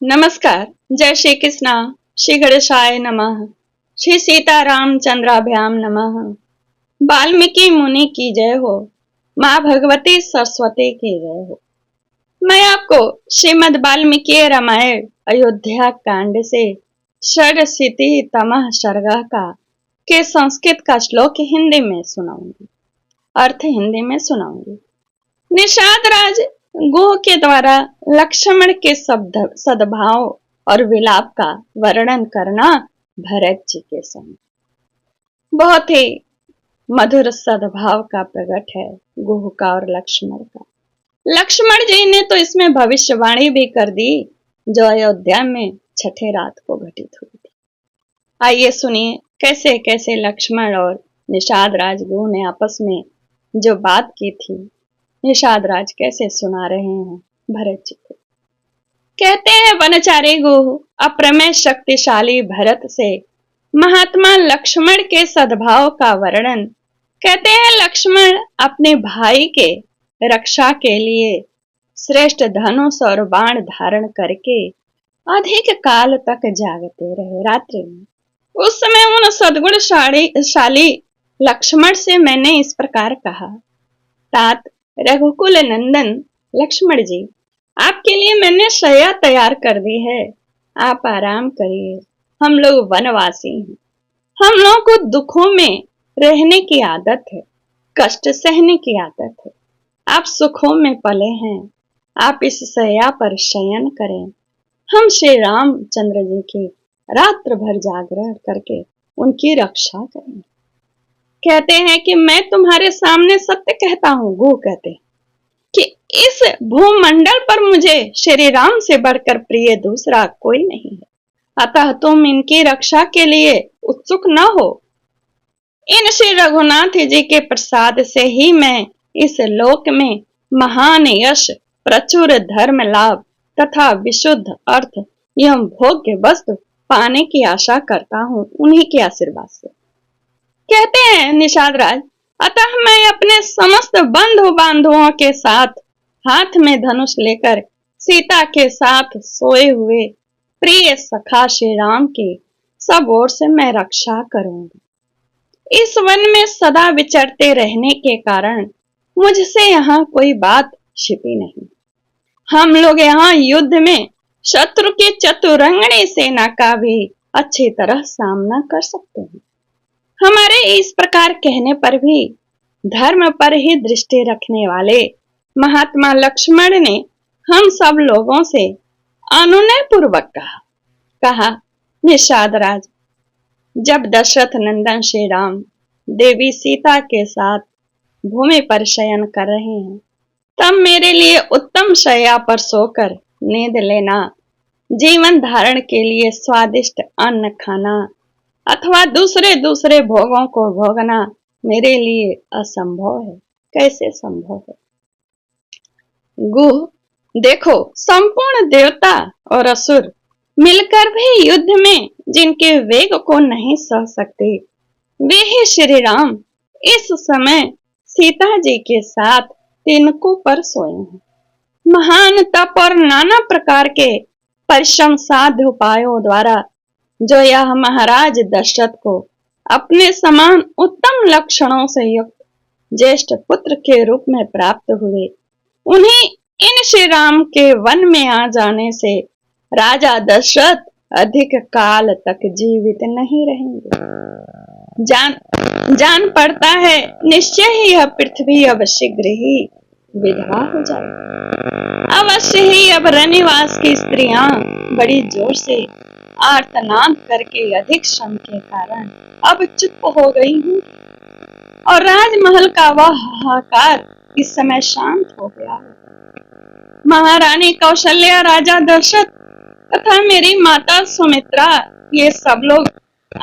नमस्कार। जय श्री कृष्णा। श्री गणेशाय नमः। श्री सीतारामचंद्राभ्याम नमः। वाल्मीकि मुनि की जय हो। माँ भगवती सरस्वती की जय हो। मैं आपको श्रीमद् वाल्मीकि रामायण अयोध्या कांड से षडशीति तमः सर्ग का के संस्कृत का श्लोक हिंदी में सुनाऊंगी, अर्थ हिंदी में सुनाऊंगी। निषाद राज गुह के द्वारा लक्ष्मण के सद्भाव और विलाप का वर्णन करना भरत जी के संग बहुत ही मधुर सद्भाव का प्रकट है, गुह का और लक्ष्मण का। लक्ष्मण जी ने तो इसमें भविष्यवाणी भी कर दी जो अयोध्या में छठे रात को घटित हुई थी। आइए सुनिए कैसे कैसे लक्ष्मण और निषाद राज गुह ने आपस में जो बात की थी, निषाद राज कैसे सुना रहे हैं भरत जी को। कहते हैं वनचारी गुह अप्रमेय शक्तिशाली भरत से महात्मा लक्ष्मण के सद्भाव का वर्णन। कहते हैं लक्ष्मण अपने भाई के रक्षा के लिए श्रेष्ठ धनुष और बाण धारण करके अधिक काल तक जागते रहे रात्रि में। उस समय उन सद्गुणशाली लक्ष्मण से मैंने इस प्रकार कहा, तात रघुकुल नंदन लक्ष्मण जी, आपके लिए मैंने शैया तैयार कर दी है, आप आराम करिए। हम लोग वनवासी हैं, हम लोगों को दुखों में रहने की आदत है, कष्ट सहने की आदत है। आप सुखों में पले हैं, आप इस शैया पर शयन करें। हम श्री रामचंद्र जी की रात्र भर जागरण करके उनकी रक्षा करेंगे। कहते हैं कि मैं तुम्हारे सामने सत्य कहता हूँ, गुह कहते हैं कि इस भूमंडल पर मुझे श्री राम से बढ़कर प्रिय दूसरा कोई नहीं है, अतः तुम इनकी रक्षा के लिए उत्सुक न हो। इन श्री रघुनाथ जी के प्रसाद से ही मैं इस लोक में महान यश, प्रचुर धर्म लाभ तथा विशुद्ध अर्थ एवं भोग्य वस्तु पाने की आशा करता हूँ, उन्हीं के आशीर्वाद से। कहते हैं निषाद राज, अतः मैं अपने समस्त बंधु बांधवों के साथ हाथ में धनुष लेकर सीता के साथ सोए हुए प्रिय सखा श्री राम की सब ओर से मैं रक्षा करूंगी। इस वन में सदा विचरते रहने के कारण मुझसे यहाँ कोई बात छिपी नहीं। हम लोग यहाँ युद्ध में शत्रु की चतुरंगणी सेना का भी अच्छी तरह सामना कर सकते हैं। हमारे इस प्रकार कहने पर भी धर्म पर ही दृष्टि रखने वाले महात्मा लक्ष्मण ने हम सब लोगों से अनुनय पूर्वक कहा, निषाद राज, जब दशरथ नंदन श्री राम देवी सीता के साथ भूमि पर शयन कर रहे हैं, तब मेरे लिए उत्तम शैया पर सोकर नींद लेना, जीवन धारण के लिए स्वादिष्ट अन्न खाना अथवा दूसरे भोगों को भोगना मेरे लिए असंभव है। कैसे संभव है? गुह, देखो, संपूर्ण देवता और असुर मिलकर भी युद्ध में जिनके वेग को नहीं सह सकते, वे ही श्री राम इस समय सीता जी के साथ तिनकों पर सोए हैं। महान तप और नाना प्रकार के परिश्रम साध्य उपायों द्वारा जो यह महाराज दशरथ को अपने समान उत्तम लक्षणों से युक्त ज्येष्ठ पुत्र के रूप में प्राप्त हुए, उन्हीं इन श्री राम के वन में आ जाने से राजा दशरथ अधिक काल तक जीवित नहीं रहेंगे। जान पड़ता है निश्चय ही यह पृथ्वी अब शीघ्र ही विधवा हो जाए। अवश्य ही अब रनिवास की स्त्रियां बड़ी जोर से आर्तनाद करके अधिक श्रम के कारण अब चुप हो गई हूँ और राजमहल का वह हाहाकार इस समय शांत हो गया है। महारानी कौशल्या, राजा दशरथ तथा मेरी माता सुमित्रा, ये सब लोग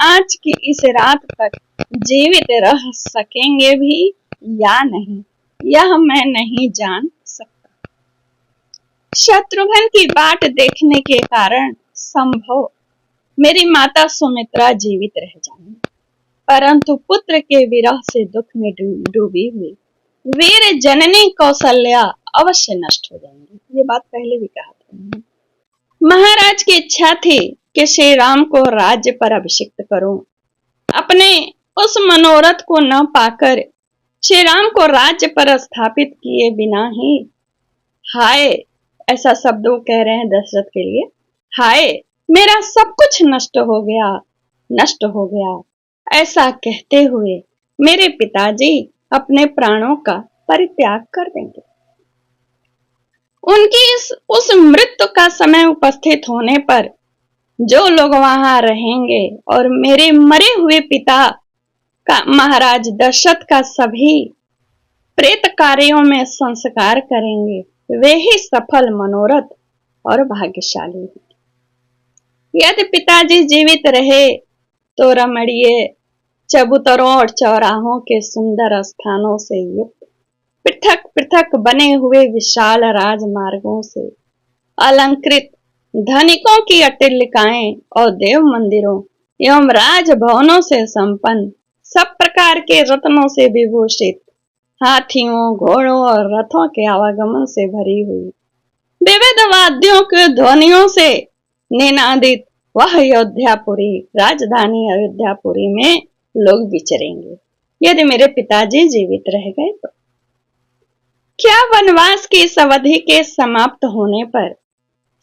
आज की इस रात तक जीवित रह सकेंगे भी या नहीं, यह मैं नहीं जान सकता। शत्रुघ्न की बाट देखने के कारण संभव मेरी माता सुमित्रा जीवित रह जाएंगी, परंतु पुत्र के विरह से दुख में डूबी हुई वीर जननी कौशल्या अवश्य नष्ट हो जाएंगी। ये बात पहले भी कहा था। महाराज की इच्छा थी कि श्री राम को राज्य पर अभिषिक्त करूं। अपने उस मनोरथ को न पाकर श्री राम को राज्य पर स्थापित किए बिना ही हाय, ऐसा शब्द वो कह रहे हैं दशरथ के लिए, हाय मेरा सब कुछ नष्ट हो गया, नष्ट हो गया। ऐसा कहते हुए मेरे पिताजी अपने प्राणों का परित्याग कर देंगे। उनकी उस मृत्यु का समय उपस्थित होने पर जो लोग वहां रहेंगे और मेरे मरे हुए पिता का, महाराज दशरथ का सभी प्रेत कार्यों में संस्कार करेंगे, वे ही सफल मनोरथ और भाग्यशाली हैं। यदि पिताजी जीवित रहे तो रमणीय चबूतरों और चौराहों के सुंदर स्थानों से युक्त पृथक पृथक बने हुए विशाल राजमार्गों से अलंकृत धनिकों की अट्टलिकाएं और देव मंदिरों एवं राजभवनों से संपन्न सब प्रकार के रत्नों से विभूषित हाथियों, घोड़ों और रथों के आवागमन से भरी हुई विविध वाद्यों के ध्वनियों से निनादित वह अयोध्यापुरी, राजधानी अयोध्यापुरी में लोग विचरेंगे। यदि मेरे पिताजी जीवित रह गए तो क्या वनवास की इस अवधि के समाप्त होने पर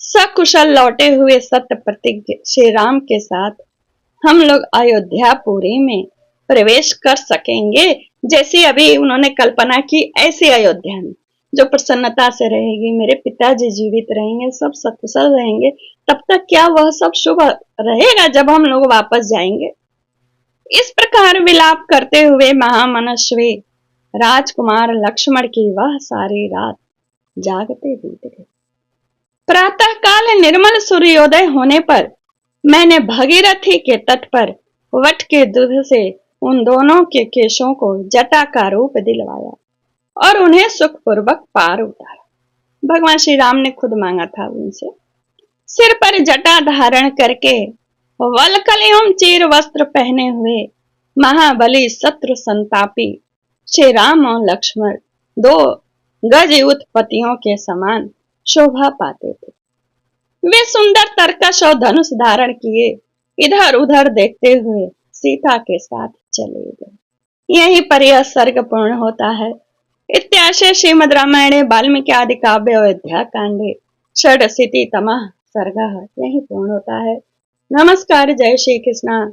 सकुशल लौटे हुए सत्य प्रतिज्ञ श्री राम के साथ हम लोग अयोध्यापुरी में प्रवेश कर सकेंगे, जैसे अभी उन्होंने कल्पना की ऐसी अयोध्या में जो प्रसन्नता से रहेगी, मेरे पिताजी जीवित रहेंगे, सब सकुशल रहेंगे। तब तक क्या वह सब शुभ रहेगा जब हम लोग वापस जाएंगे? इस प्रकार विलाप करते हुए महामनस्वी राजकुमार लक्ष्मण की वह सारी रात जागते बीत गई। प्रातः काल निर्मल सूर्योदय होने पर मैंने भगीरथी के तट पर वट के दूध से उन दोनों के केशों को जटा का रूप दिलवाया और उन्हें सुखपूर्वक पार उतारा। भगवान श्री राम ने खुद मांगा था उनसे। सिर पर जटा धारण करके वलकल एवं चीर वस्त्र पहने हुए महाबली शत्रु संतापी श्री राम और लक्ष्मण दो गज उत्पत्तियों के समान शोभा पाते थे। वे सुंदर तरकश और धनुष धारण किए इधर उधर देखते हुए सीता के साथ चले गए। यहीं पर यह सर्ग पूर्ण होता है। इत्याशय श्रीमद् रामायणे वाल्मीकि आदि काव्य अयोध्या कांडे षडशीतितमः सर्गः यहीं पूर्ण होता है। नमस्कार, जय श्री कृष्णा,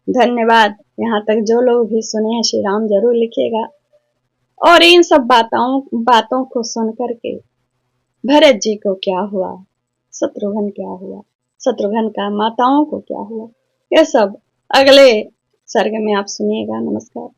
धन्यवाद। यहाँ तक जो लोग भी सुने हैं श्री राम जरूर लिखिएगा। और इन सब बातों को सुन करके भरत जी को क्या हुआ, शत्रुघ्न क्या हुआ, शत्रुघ्न का माताओं को क्या हुआ, यह सब अगले सर्ग में आप सुनिएगा। नमस्कार।